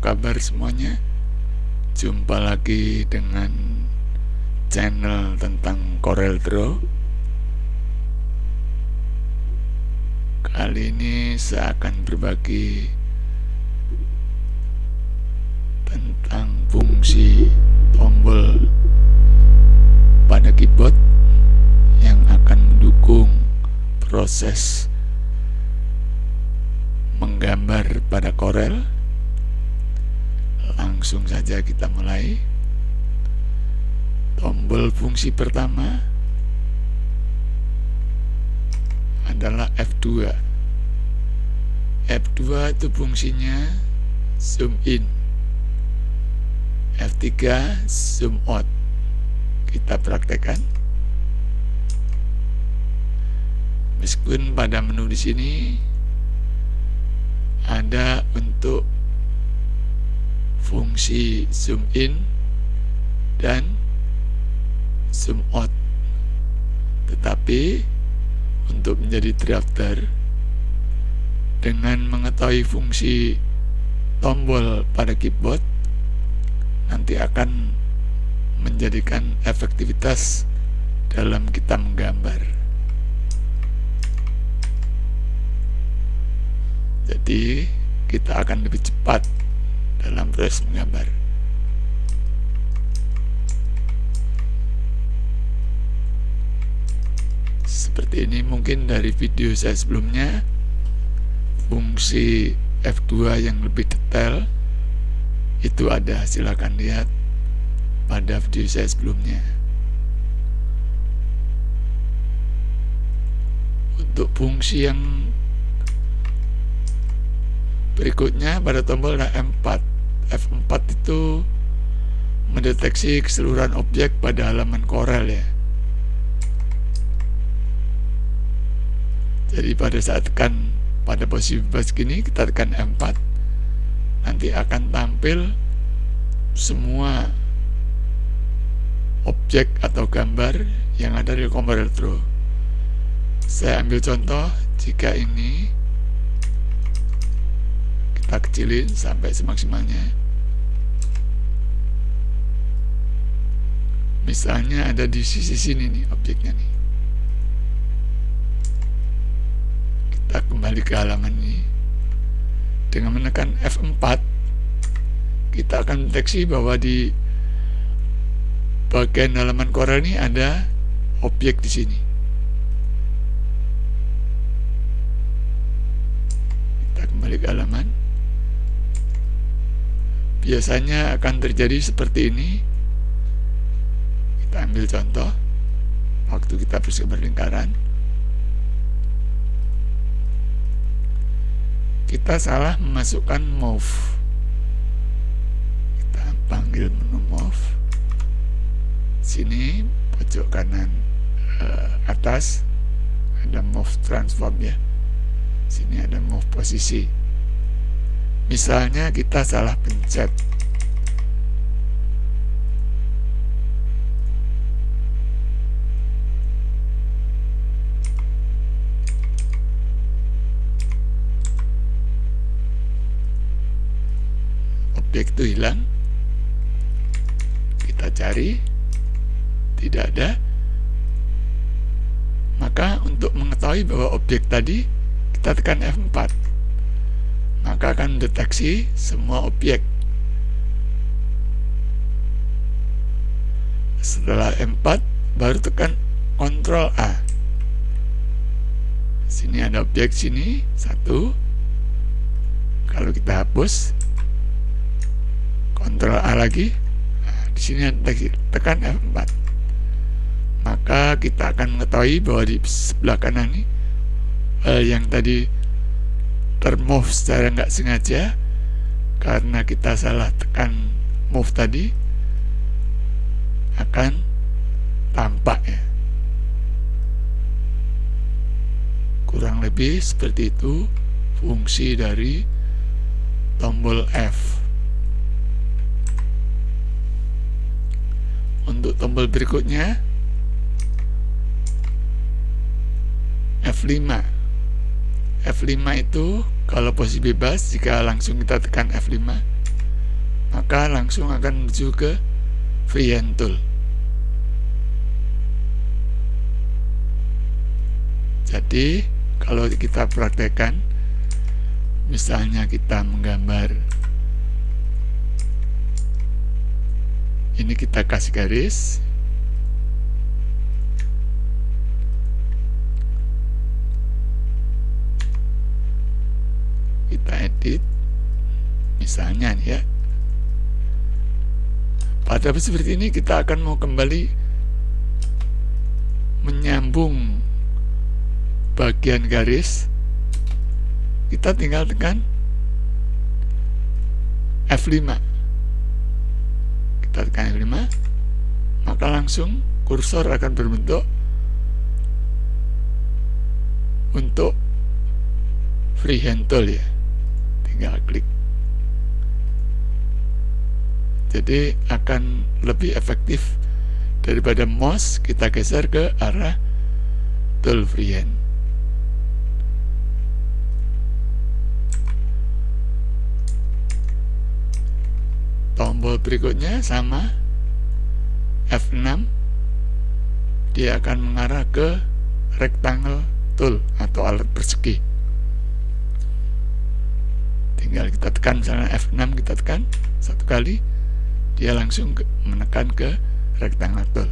kabar semuanya? Jumpa lagi dengan channel tentang CorelDRAW. Kali ini saya akan berbagi tentang fungsi tombol pada keyboard yang akan mendukung proses menggambar pada Corel. Langsung saja kita mulai. Tombol fungsi pertama adalah F2. F2 itu fungsinya zoom in, F3 zoom out. Kita praktekkan. Meskipun pada menu di sini ada untuk fungsi zoom in dan zoom out, tetapi untuk menjadi drafter dengan mengetahui fungsi tombol pada keyboard nanti akan menjadikan efektivitas dalam kita menggambar. Jadi kita akan lebih cepat dalam proses menggambar. Seperti ini mungkin dari video saya sebelumnya, fungsi F2 yang lebih detail itu ada, silakan lihat pada video saya sebelumnya. Untuk fungsi yang berikutnya pada tombol F4. F4 itu mendeteksi keseluruhan objek pada halaman Corel ya. Jadi pada saat tekan pada posisi bebas gini, kita tekan F4, nanti akan tampil semua objek atau gambar yang ada di CorelDRAW. Saya ambil contoh, jika ini kita kecilin sampai semaksimalnya. Misalnya ada di sisi sini nih objeknya nih. Kita kembali ke halaman ini. Dengan menekan F4, kita akan mendeteksi bahwa di bagian halaman Corel ini ada objek di sini. Kita kembali ke halaman. Biasanya akan terjadi seperti ini. Kita ambil contoh waktu kita bergambar lingkaran. Kita salah memasukkan move. Kita panggil menu move. Sini pojok kanan atas ada move transform ya. Sini ada move posisi. Misalnya kita salah pencet. Objek itu hilang. Kita cari, tidak ada. Maka untuk mengetahui bahwa objek tadi, kita tekan F4. Maka akan mendeteksi semua objek. Setelah F4 baru tekan Ctrl A. Sini ada objek sini satu. Kalau kita hapus, Ctrl A lagi. Nah, di sini ada tekan F4. Maka kita akan mengetahui bahwa di sebelah kanan ini yang tadi termove secara nggak sengaja karena kita salah tekan move tadi, akan tampak ya. Kurang lebih seperti itu fungsi dari tombol F. Untuk tombol berikutnya F5. F5 itu kalau posisi bebas, jika langsung kita tekan F5 maka langsung akan menuju ke freehand tool. Jadi kalau kita praktekkan, misalnya kita menggambar, ini kita kasih garis, kita edit misalnya nih ya. Pada seperti ini kita akan mau kembali menyambung bagian garis, kita tinggal tekan F5, kita tekan F5, maka langsung kursor akan berbentuk untuk freehand tool ya, tinggal klik. Jadi akan lebih efektif daripada mouse kita geser ke arah tool freehand. Tombol berikutnya sama, F6, dia akan mengarah ke rectangle tool atau alat persegi. Tinggal kita tekan, misalnya F6 kita tekan satu kali, dia langsung menekan ke rectangle tool.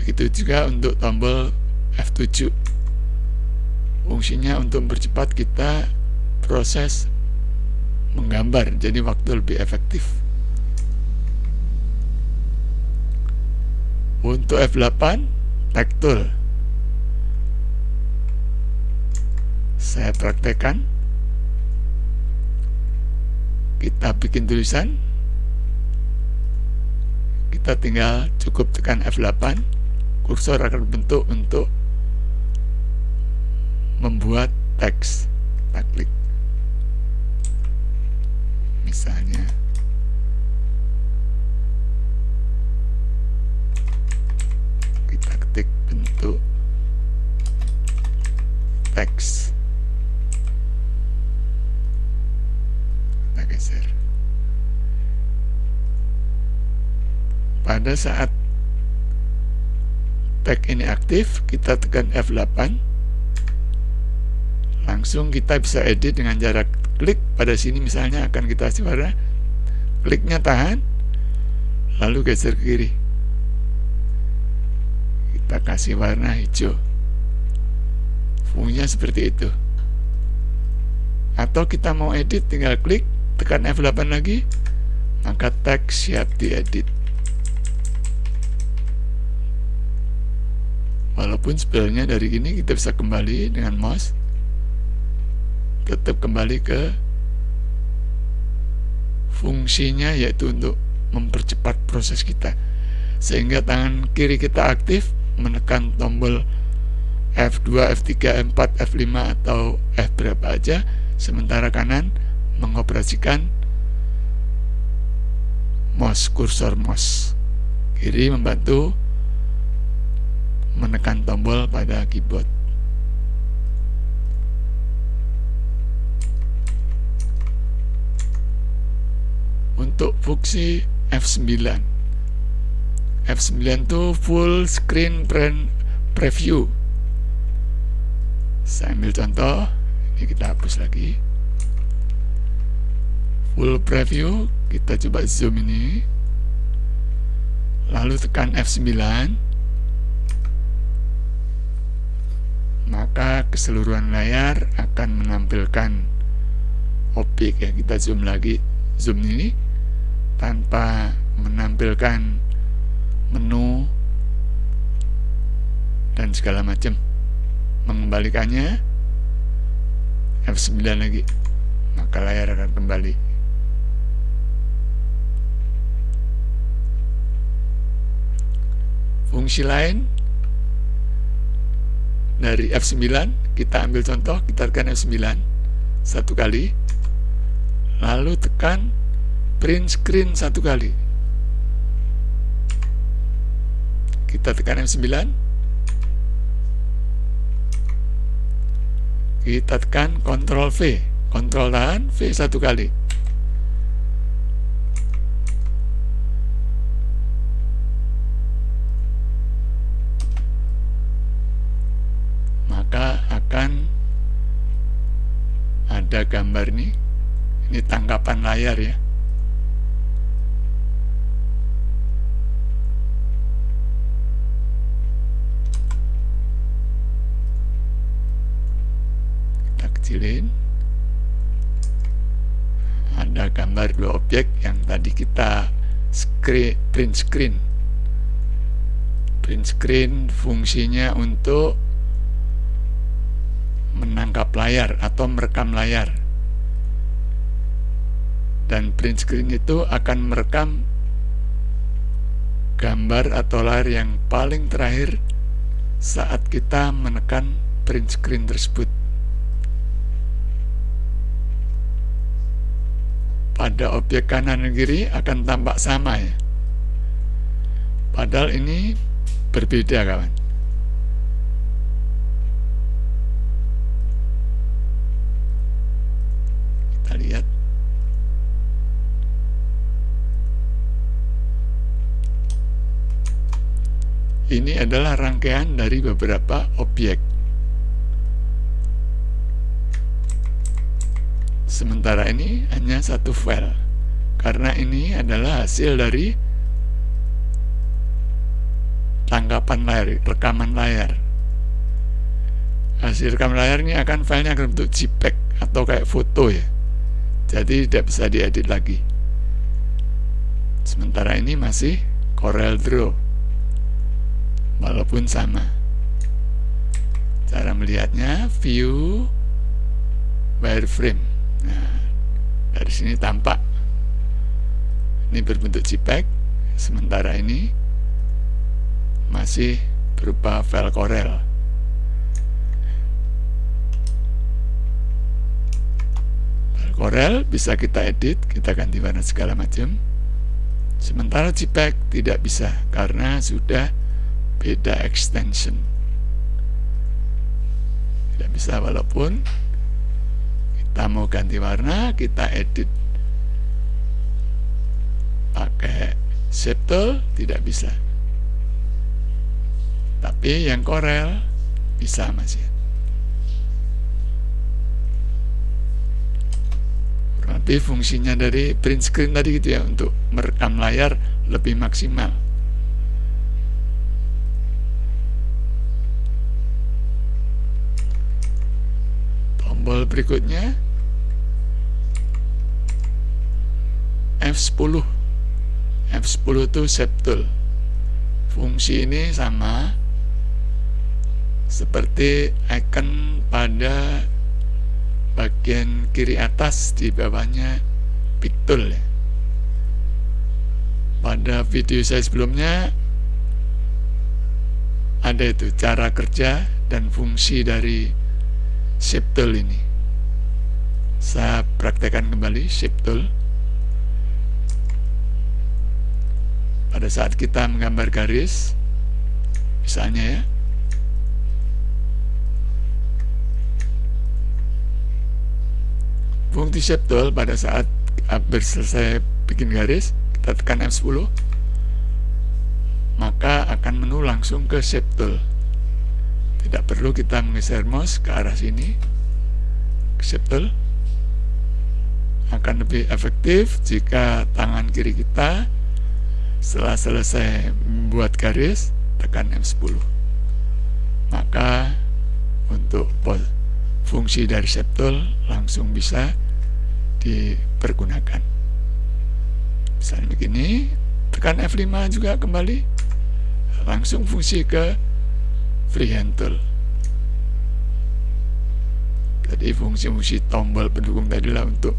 Begitu juga untuk tombol F7, fungsinya untuk mempercepat kita proses menggambar, jadi waktu lebih efektif. Untuk F8, tag tool, saya praktekkan. Kita bikin tulisan, kita tinggal cukup tekan F8, kursor akan bentuk untuk membuat teks. Kita klik, misalnya kita ketik bentuk teks, kita geser. Pada saat tag ini aktif, kita tekan F8, langsung kita bisa edit dengan jarak klik. Pada sini misalnya akan kita kasih warna, kliknya tahan, lalu geser ke kiri, kita kasih warna hijau. Fungsinya seperti itu. Atau kita mau edit, tinggal klik, tekan F8 lagi, maka teks siap diedit. Walaupun sebenarnya dari ini kita bisa kembali dengan mouse, tetap kembali ke fungsinya, yaitu untuk mempercepat proses kita, sehingga tangan kiri kita aktif menekan tombol F2, F3, F4, F5 atau F berapa aja, sementara kanan mengoperasikan mouse, kursor mouse. Kiri membantu menekan tombol pada keyboard. Untuk fungsi F9, F9 itu full screen preview. Saya ambil contoh, ini kita hapus lagi. Full preview, kita coba zoom ini, lalu tekan F9, maka keseluruhan layar akan menampilkan objek ya. Kita zoom lagi, zoom ini tanpa menampilkan menu dan segala macam. Mengembalikannya F9 lagi, maka layar akan kembali. Fungsi lain dari F9, kita ambil contoh, kita tekan F9 satu kali, lalu tekan print screen satu kali. Kita tekan F9, kita tekan Ctrl V, Ctrl tahan, V satu kali. ada gambar nih. Ini tangkapan layar ya. Kita kecilin. Ada gambar dua objek yang tadi kita print screen. Print screen fungsinya untuk menangkap layar atau merekam layar. Dan print screen itu akan merekam gambar atau layar yang paling terakhir saat kita menekan print screen tersebut. Pada objek kanan dan kiri akan tampak sama ya. Padahal ini berbeda kawan. Kita lihat. Ini adalah rangkaian dari beberapa objek. Sementara ini hanya satu file, karena ini adalah hasil dari tangkapan layar, rekaman layar. Hasil rekaman layar ini filenya akan bentuk JPEG atau kayak foto ya. Jadi tidak bisa diedit lagi. Sementara ini masih Corel Draw, walaupun sama. Cara melihatnya view wireframe. Nah, dari sini tampak ini berbentuk JPEG, sementara ini masih berupa file Corel. File Corel bisa kita edit, kita ganti warna segala macam. Sementara JPEG tidak bisa karena sudah beda extension. Tidak bisa, walaupun kita mau ganti warna, kita edit pakai Shape Tool, tidak bisa. Tapi yang Corel bisa masih. Tapi fungsinya dari print screen tadi gitu ya, untuk merekam layar lebih maksimal. Tombol berikutnya F10. F10 itu Shape Tool. Fungsi ini sama seperti icon pada bagian kiri atas, di bawahnya Pick Tool ya. Pada video saya sebelumnya ada itu cara kerja dan fungsi dari Shape Tool ini. Saya praktekkan kembali Shape Tool. Pada saat kita menggambar garis, misalnya ya, fungsi Shape Tool pada saat hampir selesai bikin garis, kita tekan F10, maka akan menu langsung ke Shape Tool. Tidak perlu kita menggeser mouse ke arah sini. Shape Tool akan lebih efektif jika tangan kiri kita setelah selesai membuat garis tekan F10, maka untuk fungsi dari Shape Tool langsung bisa dipergunakan. Misalnya begini, tekan F5 juga kembali, langsung fungsi ke Freehand Tool. Jadi fungsi-fungsi tombol pendukung tadi lah untuk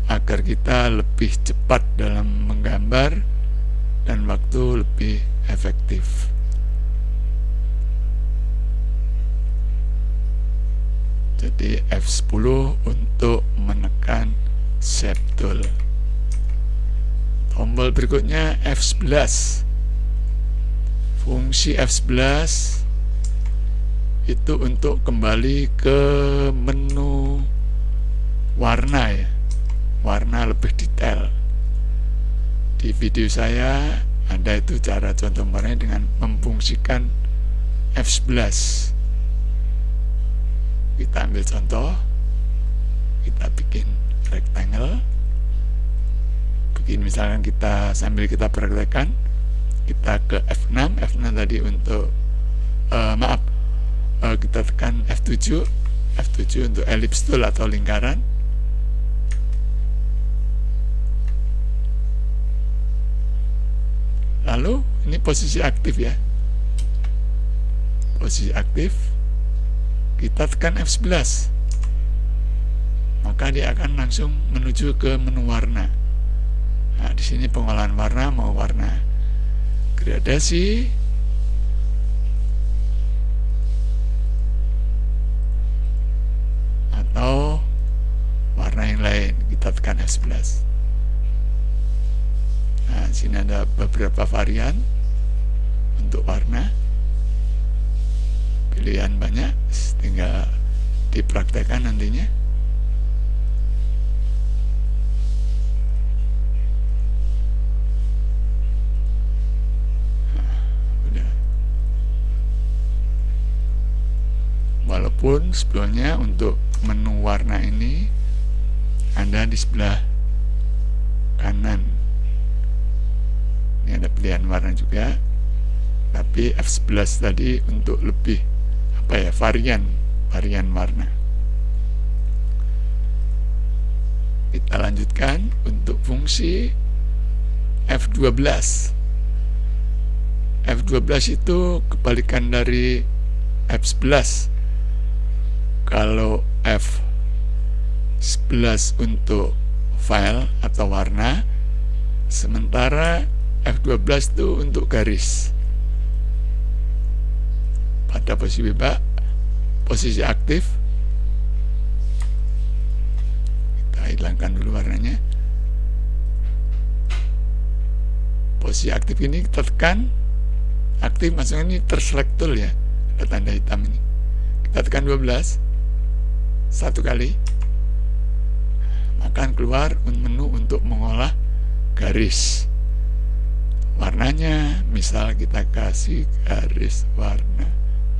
agar kita lebih cepat dalam menggambar dan waktu lebih efektif. Jadi F10 untuk menekan Shape Tool. Tombol berikutnya F11. Fungsi F11 itu untuk kembali ke menu warna ya, warna lebih detail. Di video saya ada itu cara contoh warnanya dengan memfungsikan F11. Kita ambil contoh, kita misalkan kita sambil kita praktekkan, kita ke F6 tadi untuk kita tekan F7 untuk ellipse tool atau lingkaran. Lalu ini posisi aktif ya, posisi aktif, kita tekan F11, maka dia akan langsung menuju ke menu warna. Nah, di sini pengolahan warna, mau warna gradasi, atau warna yang lain, kita tekan F11. Nah, di sini ada beberapa varian untuk warna, pilihan banyak, tinggal dipraktekkan nantinya. Walaupun sebelumnya untuk menu warna ini ada di sebelah kanan, ini ada pilihan warna juga, tapi F11 tadi untuk lebih varian warna. Kita lanjutkan untuk fungsi F12. F12 itu kebalikan dari F11. Kalau F11 untuk file atau warna, sementara F12 itu untuk garis. Pada posisi aktif, kita hilangkan dulu warnanya. Posisi aktif ini kita tekan aktif, maksudnya ini terselect tool ya, ada tanda hitam ini. Kita tekan 12 satu kali, maka keluar menu untuk mengolah garis. Warnanya misal kita kasih garis warna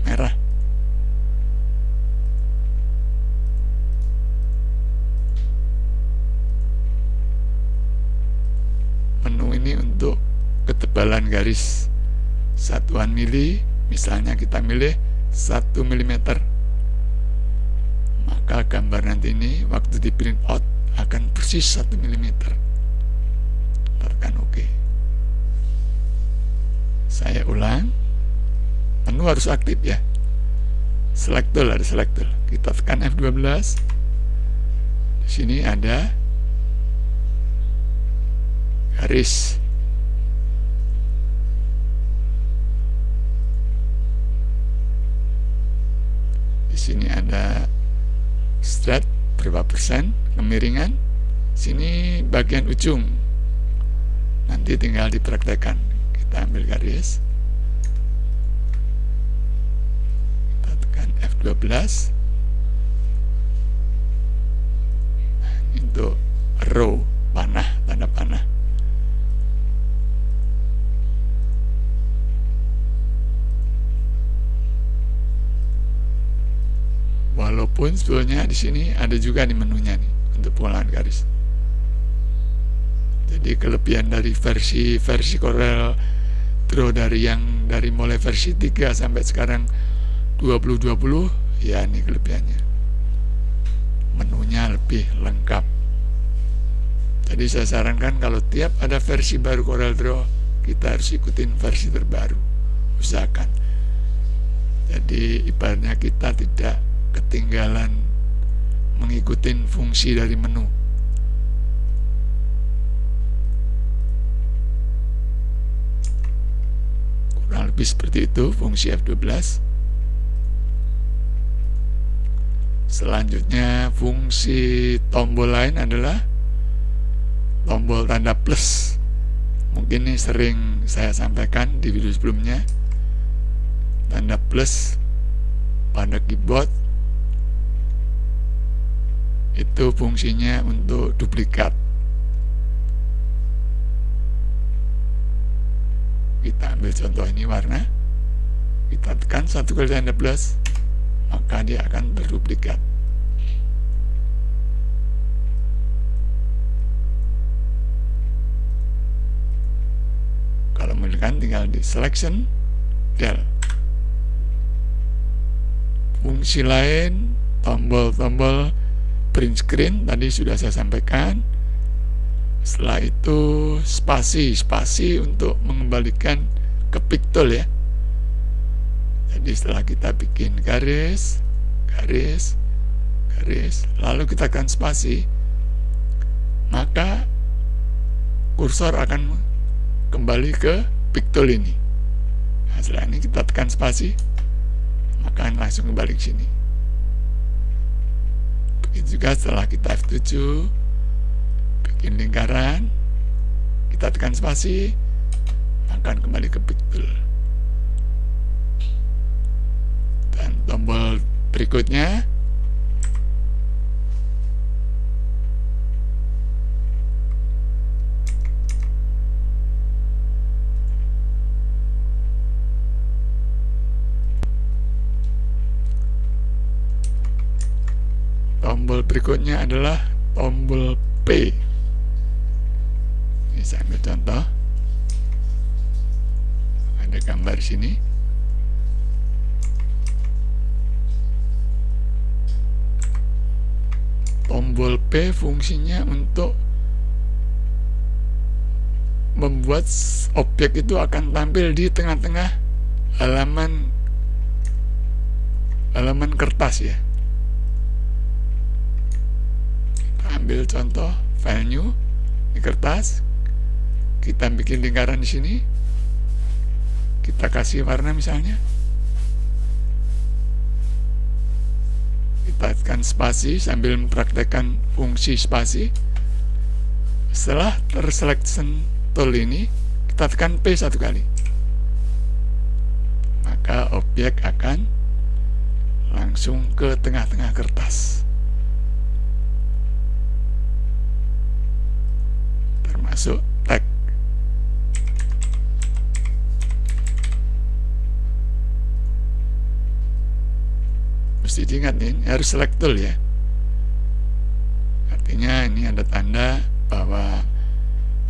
merah. Menu ini untuk ketebalan garis satuan mili, misalnya kita milih 1 mm, maka gambar nanti ini waktu di print out akan persis 1 mm. Tekan OK. Saya ulang, menu harus aktif ya. Select tool, ada select tool. Kita tekan F12. Di sini ada garis. Di sini ada straight berapa persen, kemiringan. Sini bagian ujung. Nanti tinggal dipraktekkan. Kita ambil garis. Kita tekan F12. Nah, ini untuk row, panah, tanda panah. Walaupun sebetulnya di sini ada juga nih menunya nih untuk pengolahan garis. Jadi kelebihan dari versi Corel Draw dari mulai versi 3 sampai sekarang 2020, ya ini kelebihannya. Menunya lebih lengkap. Jadi saya sarankan kalau tiap ada versi baru Corel Draw, kita harus ikutin versi terbaru. Usahakan. Jadi ibaratnya kita tidak ketinggalan mengikuti fungsi dari menu. Kurang lebih seperti itu fungsi F12. Selanjutnya fungsi tombol lain adalah tombol tanda plus. Mungkin ini sering saya sampaikan di video sebelumnya. Tanda plus pada keyboard itu fungsinya untuk duplikat. Kita ambil contoh ini warna, kita tekan 1 kali tanda plus, maka dia akan terduplikat. kan, tinggal di selection del. Fungsi lain, tombol-tombol print screen tadi sudah saya sampaikan. Setelah itu spasi untuk mengembalikan ke pictool ya. Jadi setelah kita bikin garis, lalu kita tekan spasi, maka kursor akan kembali ke pictool ini. Nah, setelah ini kita tekan spasi, maka langsung kembali ke sini. Begitu juga setelah kita F7 bikin lingkaran, kita tekan spasi, akan kembali ke pictool. Dan tombol berikutnya adalah tombol P. Ini saya ambil contoh, ada gambar sini. Tombol P fungsinya untuk membuat objek itu akan tampil di tengah-tengah halaman kertas ya. Kita ambil contoh file new di kertas, kita bikin lingkaran di sini, kita kasih warna misalnya, kita tekan spasi sambil mempraktekkan fungsi spasi. Setelah terselection tool ini, kita tekan P satu kali, maka objek akan langsung ke tengah-tengah kertas, termasuk tag. Mesti diingat nih, harus select tool ya. Artinya ini ada tanda bahwa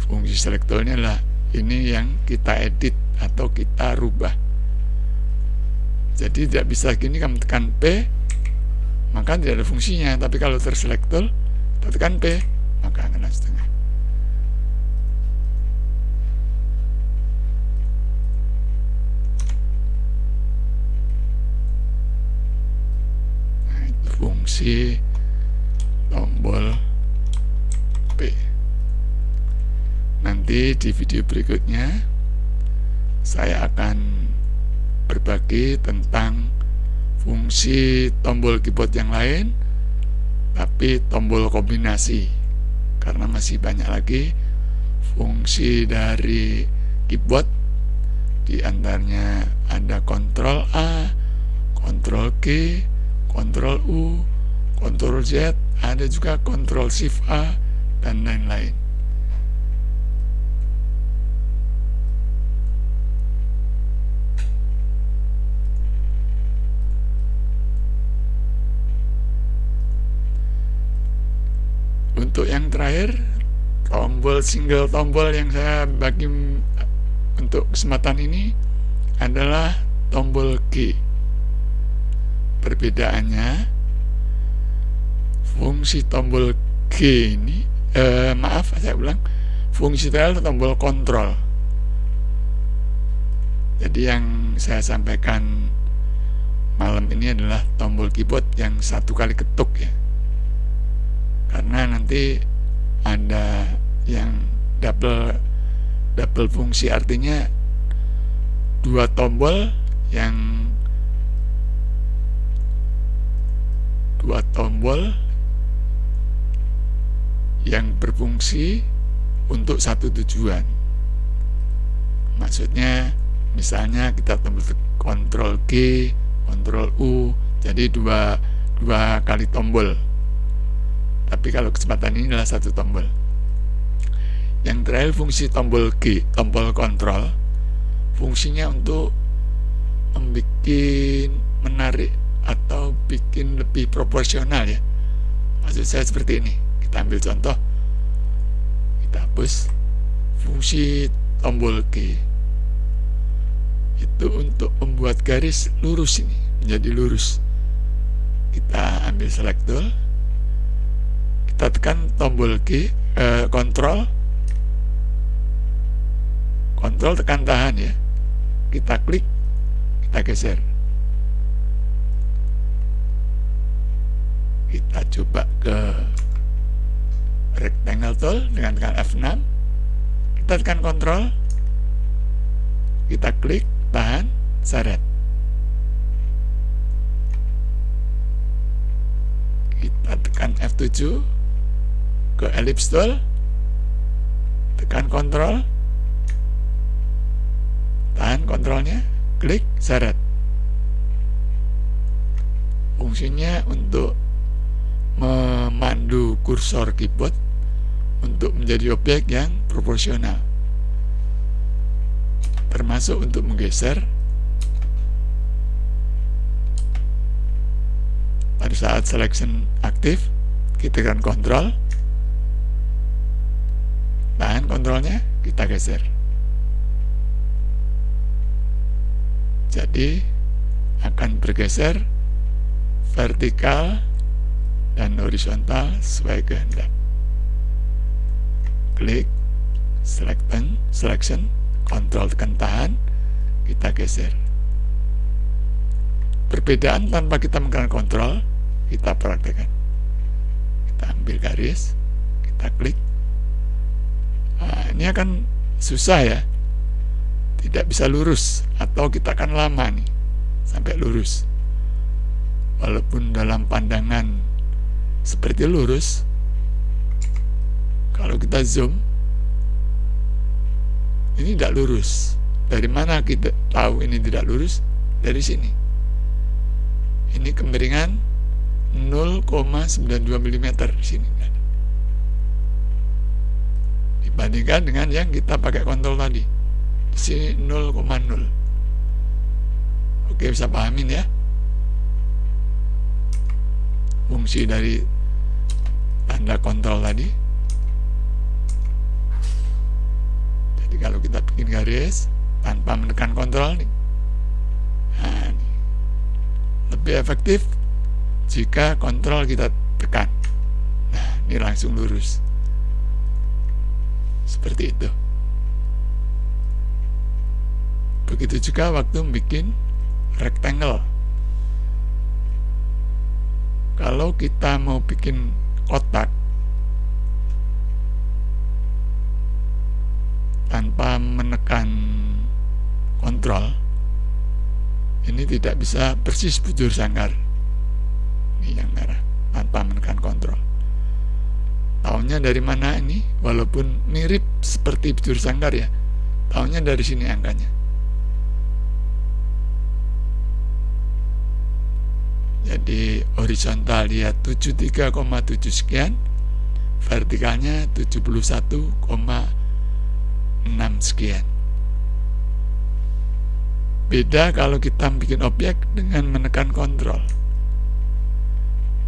fungsi select tool ini adalah ini yang kita edit atau kita rubah. Jadi tidak bisa gini, kamu tekan P maka tidak ada fungsinya, tapi kalau terselect tool kita tekan P maka akan langsung tengah. Nah, itu fungsi tombol P. Nanti di video berikutnya saya akan berbagi tentang fungsi tombol keyboard yang lain, tapi tombol kombinasi, karena masih banyak lagi fungsi dari keyboard. Di antaranya ada Ctrl A, Ctrl G, Ctrl U, Ctrl Z, ada juga Ctrl Shift A dan lain-lain. Untuk yang terakhir, single tombol yang saya bagi untuk kesempatan ini adalah tombol G. Perbedaannya, fungsi tombol G ini, fungsi adalah tombol kontrol. Jadi yang saya sampaikan malam ini adalah tombol keyboard yang satu kali ketuk ya. Karena nanti ada yang double fungsi, artinya dua tombol yang berfungsi untuk satu tujuan. Maksudnya misalnya kita tombol Ctrl G, Ctrl U, jadi dua kali tombol. Tapi kalau kesempatan ini adalah satu tombol. Yang terakhir fungsi tombol G, tombol kontrol, fungsinya untuk menarik atau bikin lebih proporsional ya. Maksud saya seperti ini. Kita ambil contoh, kita hapus fungsi tombol G. itu untuk membuat garis lurus ini menjadi lurus. Kita ambil select tool, kita tekan tombol G, kontrol tekan tahan ya, kita klik, kita geser. Kita coba ke rectangle tool dengan tekan F6, kita tekan kontrol, kita klik, tahan, seret. Kita tekan F7 ke ellipse tool, tekan kontrol, tahan kontrolnya, klik, seret. Fungsinya untuk memandu kursor keyboard untuk menjadi objek yang proporsional, termasuk untuk menggeser. Pada saat selection aktif, kita tekan kontrol, tahan kontrolnya, kita geser. Jadi akan bergeser vertikal dan horizontal sesuai kehendak. Klik, selection, kontrol tekan tahan, kita geser. Perbedaan tanpa kita menekan kontrol, kita praktekkan. Kita ambil garis, kita klik. Nah, ini akan susah ya, tidak bisa lurus, atau kita akan lama nih sampai lurus. Walaupun dalam pandangan seperti lurus, kalau kita zoom, ini tidak lurus. Dari mana kita tahu ini tidak lurus? Dari sini. Ini kemiringan 0,92 mm di sini. Dibandingkan dengan yang kita pakai kontrol tadi. Di sini 0,0. Oke, bisa pahamin ya fungsi dari tanda kontrol tadi. Jadi kalau kita bikin garis tanpa menekan kontrol nih, nah, nih, lebih efektif jika kontrol kita tekan. Nah, ini langsung lurus seperti itu. Begitu juga waktu bikin rectangle. Kalau kita mau bikin kotak tanpa menekan kontrol, ini tidak bisa persis bujur sangkar. Ini yang merah, tanpa menekan kontrol. Taunya dari mana ini? Walaupun mirip seperti bujur sangkar ya, taunya dari sini angkanya. Jadi horizontal dia 73,7 sekian, vertikalnya 71,6 sekian. Beda kalau kita bikin objek dengan menekan kontrol.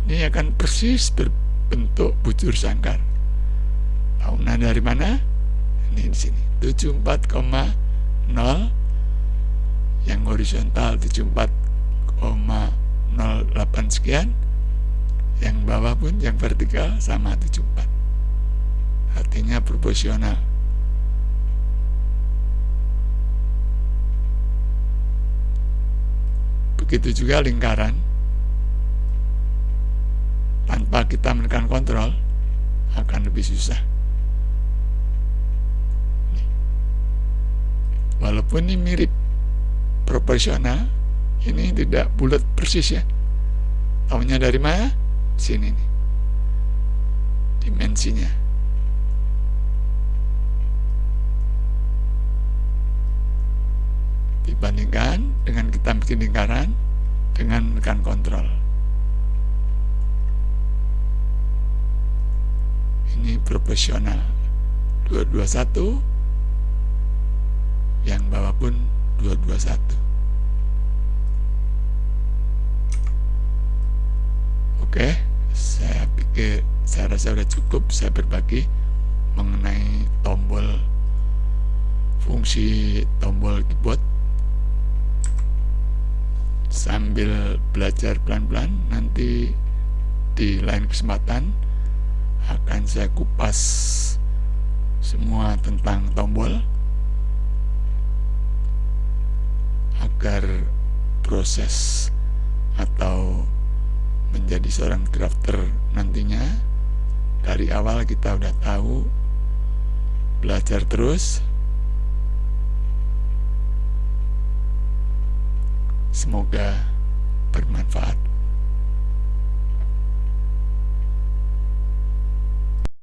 Ini akan persis berbentuk bujur sangkar. Tahunya dari mana? Ini di sini 74,0, yang horizontal 74,08 sekian, yang bawah pun yang vertikal sama 74, artinya proporsional. Begitu juga lingkaran, tanpa kita menekan kontrol akan lebih susah. Walaupun ini mirip proporsional, ini tidak bulat persis ya. Tahunya dari mana? Sini nih, dimensinya. Dibandingkan dengan kita bikin lingkaran dengan menekan kontrol. Ini proporsional 221, yang bawah pun 221. Oke, saya pikir saya rasa sudah cukup saya berbagi mengenai tombol, fungsi tombol keyboard sambil belajar pelan-pelan. Nanti di lain kesempatan akan saya kupas semua tentang tombol agar proses atau menjadi seorang drafter nantinya dari awal kita udah tahu. Belajar terus, semoga bermanfaat.